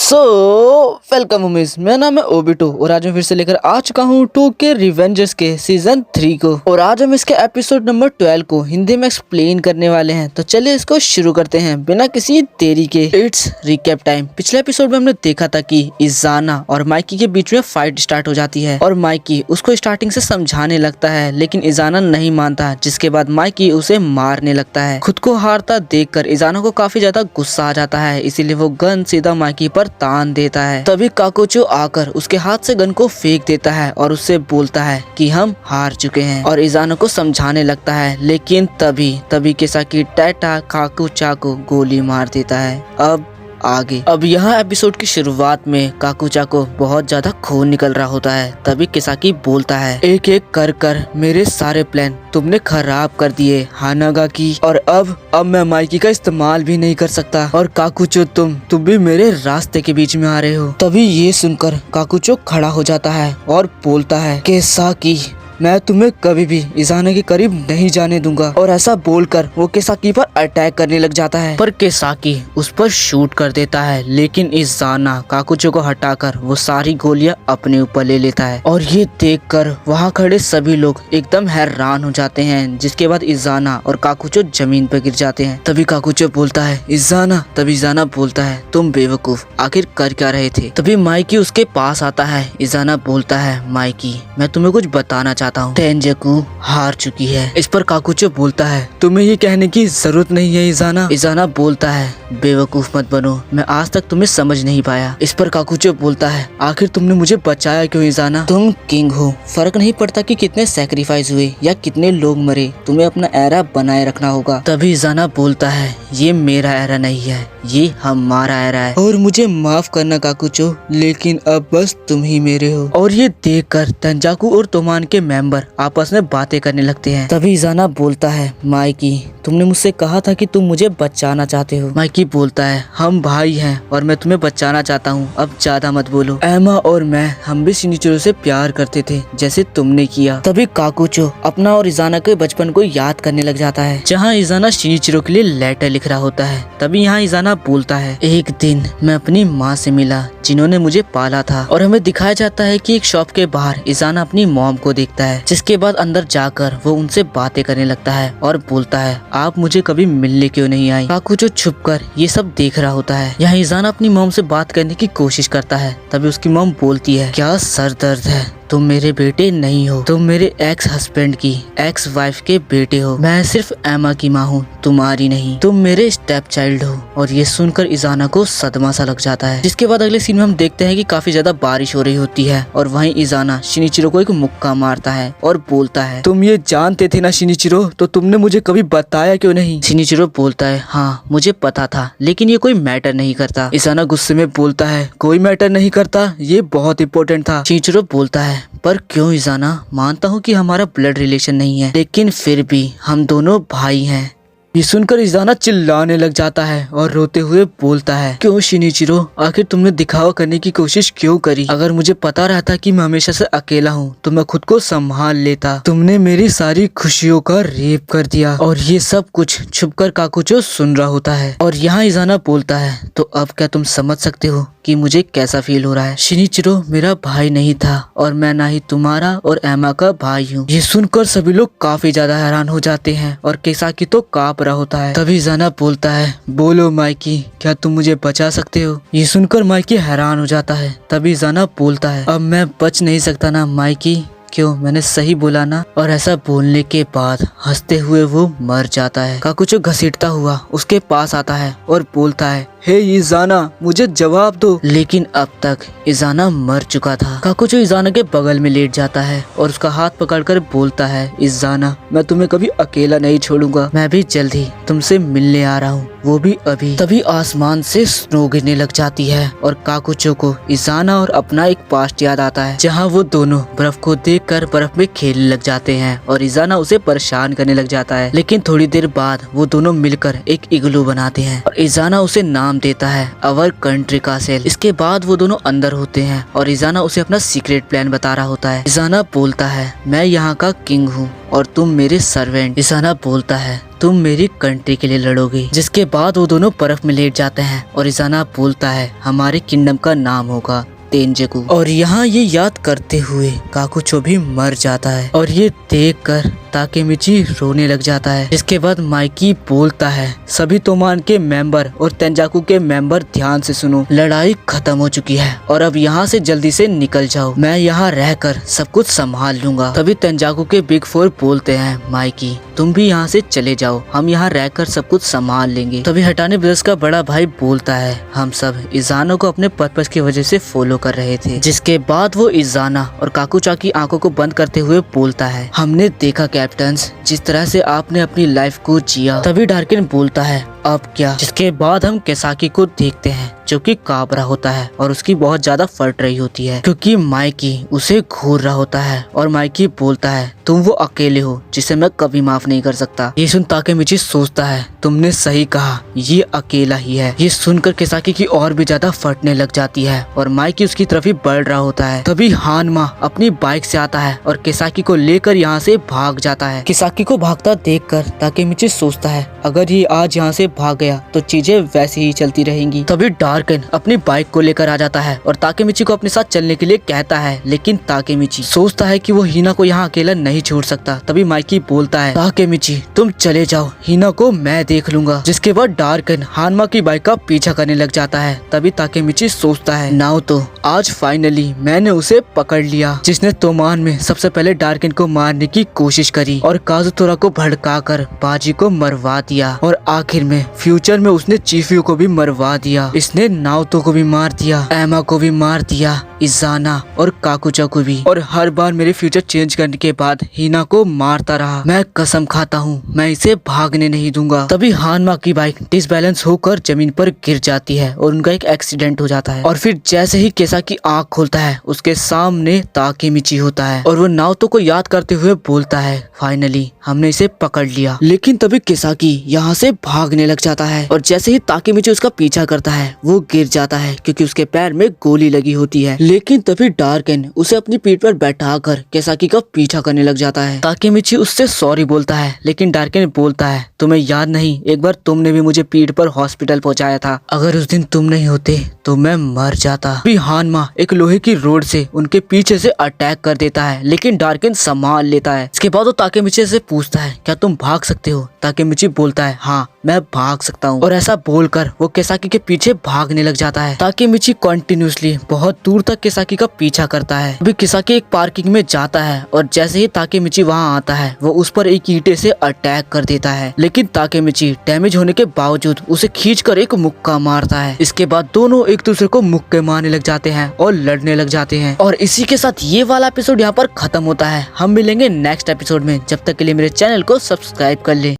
So welcome Umesh, मेरा नाम है ओबिटो और आज मैं फिर से लेकर आ चुका हूँ 2K रिवेंजर्स के सीजन 3 को। और आज हम इसके एपिसोड नंबर 12 को हिंदी में एक्सप्लेन करने वाले हैं। तो चलिए इसको शुरू करते हैं बिना किसी देरी के। It's recap time. पिछले एपिसोड में हमने देखा था कि इजाना और माइकी के बीच में फाइट स्टार्ट हो जाती है और माइकी उसको स्टार्टिंग से समझाने लगता है, लेकिन इजाना नहीं मानता, जिसके बाद माइकी उसे मारने लगता है। खुद को हारता देखकर इजाना को काफी ज्यादा गुस्सा आ जाता है, इसीलिए वो गन सीधा माइकी पर तान देता है। तभी काकुचो आकर उसके हाथ से गन को फेंक देता है और उससे बोलता है कि हम हार चुके हैं और इजाना को समझाने लगता है, लेकिन तभी केसाकी टैटा काकुचा को गोली मार देता है। अब यहाँ एपिसोड की शुरुआत में काकुचा को बहुत ज्यादा खून निकल रहा होता है। तभी केसाकी बोलता है, एक एक कर मेरे सारे प्लान तुमने खराब कर दिए हानागा की, और अब मैं माइकी का इस्तेमाल भी नहीं कर सकता। और काकुचो तुम भी मेरे रास्ते के बीच में आ रहे हो। तभी ये सुनकर काकुचो खड़ा हो जाता है और बोलता है, केसाकी मैं तुम्हें कभी भी इजाना के करीब नहीं जाने दूंगा। और ऐसा बोलकर वो केसाकी पर अटैक करने लग जाता है, पर केसाकी उस पर शूट कर देता है, लेकिन इजाना काकुचो को हटाकर वो सारी गोलियां अपने ऊपर ले लेता है। और ये देखकर वहाँ खड़े सभी लोग एकदम हैरान हो जाते हैं, जिसके बाद इजाना और काकुचो जमीन पर गिर जाते हैं। तभी काकुचो बोलता है इजाना, तभी इजाना बोलता है तुम बेवकूफ आखिर कर क्या रहे थे। तभी माइकी उसके पास आता है। इजाना बोलता है, माइकी मैं तुम्हें कुछ बताना चाहता हूँ, तेंजकू हार चुकी है। इस पर काकुचो बोलता है, तुम्हें ये कहने की जरूरत नहीं है इजाना। इजाना बोलता है, बेवकूफ मत बनो, मैं आज तक तुम्हें समझ नहीं पाया। इस पर काकुचो बोलता है, आखिर तुमने मुझे बचाया क्यों इजाना? तुम किंग हो, फर्क नहीं पड़ता कि कितने सैक्रिफाइस हुए या कितने लोग मरे, तुम्हें अपना एरा बनाए रखना होगा। तभी इजाना बोलता है, ये मेरा एरा नहीं है, ये हमारा एरा है, और मुझे माफ करना काकुचो, लेकिन अब बस तुम ही मेरे हो। और ये देखकर तेंजाकू और तोमान के मेंबर आपस में बातें करने लगते हैं। तभी इजाना बोलता है, माइकी तुमने मुझसे कहा था कि तुम मुझे बचाना चाहते हो। माइकी बोलता है, हम भाई हैं और मैं तुम्हें बचाना चाहता हूँ, अब ज्यादा मत बोलो। एमा और मैं हम भी शिनिचिरो से प्यार करते थे जैसे तुमने किया। तभी काकुचो अपना और इजाना के बचपन को याद करने लग जाता है, जहाँ इजाना शिनिचिरो के लिए लेटर लिख रहा होता है। तभी यहाँ इजाना बोलता है, एक दिन मैं अपनी माँ से मिला जिन्होंने मुझे पाला था, और हमें दिखाया जाता है कि एक शॉप के बाहर इजाना अपनी मॉम को देखता है, जिसके बाद अंदर जाकर वो उनसे बातें करने लगता है और बोलता है, आप मुझे कभी मिलने क्यों नहीं आई? काकुचो छुपकर ये सब देख रहा होता है। यहाँ इजाना अपनी मॉम से बात करने की कोशिश करता है। तभी उसकी मॉम बोलती है, क्या सर दर्द है? तुम मेरे बेटे नहीं हो, तुम मेरे एक्स हस्बैंड की एक्स वाइफ के बेटे हो। मैं सिर्फ एमा की माँ हूँ, तुम्हारी नहीं। तुम मेरे स्टेप चाइल्ड हो। और ये सुनकर इजाना को सदमा सा लग जाता है। जिसके बाद अगले सीन में हम देखते हैं कि काफी ज्यादा बारिश हो रही होती है और वहीं इजाना शिनिचिरो को एक मुक्का मारता है और बोलता है, तुम ये जानते थे ना शिनिचिरो, तो तुमने मुझे कभी बताया क्यों नहीं? शिनिचिरो बोलता है, हाँ मुझे पता था, लेकिन ये कोई मैटर नहीं करता। इजाना गुस्से में बोलता है, कोई मैटर नहीं करता, ये बहुत इंपॉर्टेंट था। शिनिचिरो बोलता है, पर क्यों इजाना? मानता हूँ कि हमारा ब्लड रिलेशन नहीं है, लेकिन फिर भी हम दोनों भाई हैं। ये सुनकर इजाना चिल्लाने लग जाता है और रोते हुए बोलता है, क्यों शिनिचिरो, आखिर तुमने दिखावा करने की कोशिश क्यों करी? अगर मुझे पता रहता कि मैं हमेशा से अकेला हूँ तो मैं खुद को संभाल लेता। तुमने मेरी सारी खुशियों का रेप कर दिया। और ये सब कुछ छुपकर काकुचो सुन रहा होता है। और यहाँ इजाना बोलता है, तो अब क्या तुम समझ सकते हो कि मुझे कैसा फील हो रहा है? शिनिचिरो मेरा भाई नहीं था और मैं ना ही तुम्हारा और एमा का भाई हूँ। ये सुनकर सभी लोग काफी ज्यादा हैरान हो जाते हैं और केसाकी तो कांप रहा होता है। तभी इजाना बोलता है, बोलो माइकी, क्या तुम मुझे बचा सकते हो? ये सुनकर माइकी हैरान हो जाता है। तभी इजाना बोलता है, अब मैं बच नहीं सकता ना माइकी? क्यों, मैंने सही बोला ना? और ऐसा बोलने के बाद हंसते हुए वो मर जाता है। काकुचो घसीटता हुआ उसके पास आता है और बोलता है, हे इजाना मुझे जवाब दो। लेकिन अब तक इजाना मर चुका था। काकुचो इजाना के बगल में लेट जाता है और उसका हाथ पकड़कर बोलता है, इजाना मैं तुम्हें कभी अकेला नहीं छोड़ूंगा, मैं भी जल्द ही तुमसे मिलने आ रहा हूँ, वो भी अभी। तभी आसमान से स्नो गिरने लग जाती है और काकुचो को इजाना और अपना एक पास्ट याद आता है, जहाँ वो दोनों बर्फ को देखकर बर्फ में खेलने लग जाते हैं और इजाना उसे परेशान करने लग जाता है। लेकिन थोड़ी देर बाद वो दोनों मिलकर एक इग्लू बनाते हैं और इजाना उसे नाम देता है अवर कंट्री का सेल। इसके बाद वो दोनों अंदर होते हैं और इजाना उसे अपना सीक्रेट प्लान बता रहा होता है। इजाना बोलता है, मैं यहाँ का किंग हूँ और तुम मेरे सर्वेंट। इजाना बोलता है, तुम मेरी कंट्री के लिए लड़ोगे। जिसके बाद वो दोनों बर्फ में लेट जाते हैं और इजाना बोलता है हमारे किंगडम का नाम होगा तेंजेकु। और यहाँ ये याद करते हुए काकुचो भी मर जाता है और ये देखकर ताकेमिची रोने लग जाता है। जिसके बाद माइकी बोलता है सभी तोमान के मेंबर और तेंजाकू के मेंबर ध्यान से सुनो, लड़ाई खत्म हो चुकी है और अब यहाँ से जल्दी से निकल जाओ, मैं यहाँ रहकर सब कुछ संभाल लूंगा। तभी तेंजाकू के बिग फोर बोलते हैं माइकी तुम भी यहाँ से चले जाओ, हम यहाँ रहकर सब कुछ संभाल लेंगे। तभी हटाने ब्रदर्स का बड़ा भाई बोलता है हम सब इजानो को अपने पर्पस की वजह से फॉलो कर रहे थे। जिसके बाद वो इजाना और काकुचा की आंखों को बंद करते हुए बोलता है हमने देखा कैप्टन्स जिस तरह से आपने अपनी लाइफ को जिया। तभी डार्किन बोलता है अब क्या। जिसके बाद हम केसाकी को देखते हैं जो कि कांप रहा होता है और उसकी बहुत ज्यादा फट रही होती है क्योंकि माइकी उसे घूर रहा होता है और माइकी बोलता है तुम वो अकेले हो जिसे मैं कभी माफ नहीं कर सकता। ये सुन ताकेमिची सोचता है तुमने सही कहा ये अकेला ही है। ये सुनकर केसाकी की और भी ज्यादा फटने लग जाती है और माइकी उसकी तरफ ही बढ़ रहा होता है। तभी हानमा अपनी बाइक से आता है और केसाकी को लेकर यहाँ से भाग जाता है। केसाकी को भागता देखकर ताकेमिची सोचता है अगर ये आज यहाँ से भाग गया तो चीजें वैसे ही चलती रहेंगी। तभी डार्किन अपनी बाइक को लेकर आ जाता है और ताकेमिची को अपने साथ चलने के लिए कहता है लेकिन ताकेमिची सोचता है कि वो हिना को यहाँ अकेला नहीं छोड़ सकता। तभी माइकी बोलता है ताकेमिची तुम चले जाओ, हिना को मैं देख लूंगा। जिसके बाद डार्किन हानमा की बाइक का पीछा करने लग जाता है। तभी ताकेमिची सोचता है नाउ तो आज फाइनली मैंने उसे पकड़ लिया जिसने तोमान में सबसे पहले डार्किन को मारने की कोशिश करी और काजुतोरा को भड़का कर बाजी को मरवा दिया और आखिर में फ्यूचर में उसने चीफियो को भी मरवा दिया। इसने नाओतो को भी मार दिया, एमा को भी मार दिया, इजाना और काकुचा को भी। और हर बार मेरे फ्यूचर चेंज करने के बाद हिना को मारता रहा। मैं कसम खाता हूँ मैं इसे भागने नहीं दूंगा। तभी हानमा की बाइक डिसबैलेंस होकर जमीन पर गिर जाती है और उनका एक एक्सीडेंट हो जाता है। और फिर जैसे ही केसाकी आँख खोलता है उसके सामने ताकेमिची होता है और वो नाओतो को याद करते हुए बोलता है फाइनली हमने इसे पकड़ लिया। लेकिन तभी केसाकी यहाँ से भागने लग जाता है और जैसे ही ताकेमिची उसका पीछा करता है वो गिर जाता है क्योंकि उसके पैर में गोली लगी होती है। लेकिन तभी डार्किन उसे अपनी पीठ पर बैठाकर केसाकी का पीछा करने लग जाता है। ताकेमिची उससे सॉरी बोलता है लेकिन डार्किन बोलता है तुम्हें याद नहीं एक बार तुमने भी मुझे पीठ पर हॉस्पिटल पहुंचाया था, अगर उस दिन तुम नहीं होते तो मैं मर जाता। भी हानमा एक लोहे की रोड से उनके पीछे से अटैक कर देता है लेकिन डार्किन संभाल लेता है। इसके बाद वो ताकेमिची से पूछता है क्या तुम भाग सकते हो। ताकेमिची बोलता है हाँ मैं भाग सकता हूँ और ऐसा बोलकर वो केसाकी के पीछे भागने लग जाता है। ताकेमिची कंटिन्यूअसली बहुत दूर तक केसाकी का पीछा करता है। अभी केसाकी एक पार्किंग में जाता है और जैसे ही ताकेमिची वहाँ आता है वो उस पर एक ईंटे से अटैक कर देता है लेकिन ताकेमिची डैमेज होने के बावजूद उसे खींचकर एक मुक्का मारता है। इसके बाद दोनों एक दूसरे को मुक्के मारने लग जाते हैं और लड़ने लग जाते हैं और इसी के साथ ये वाला एपिसोड यहाँ पर खत्म होता है। हम मिलेंगे नेक्स्ट एपिसोड में, जब तक के लिए मेरे चैनल को सब्सक्राइब कर ले।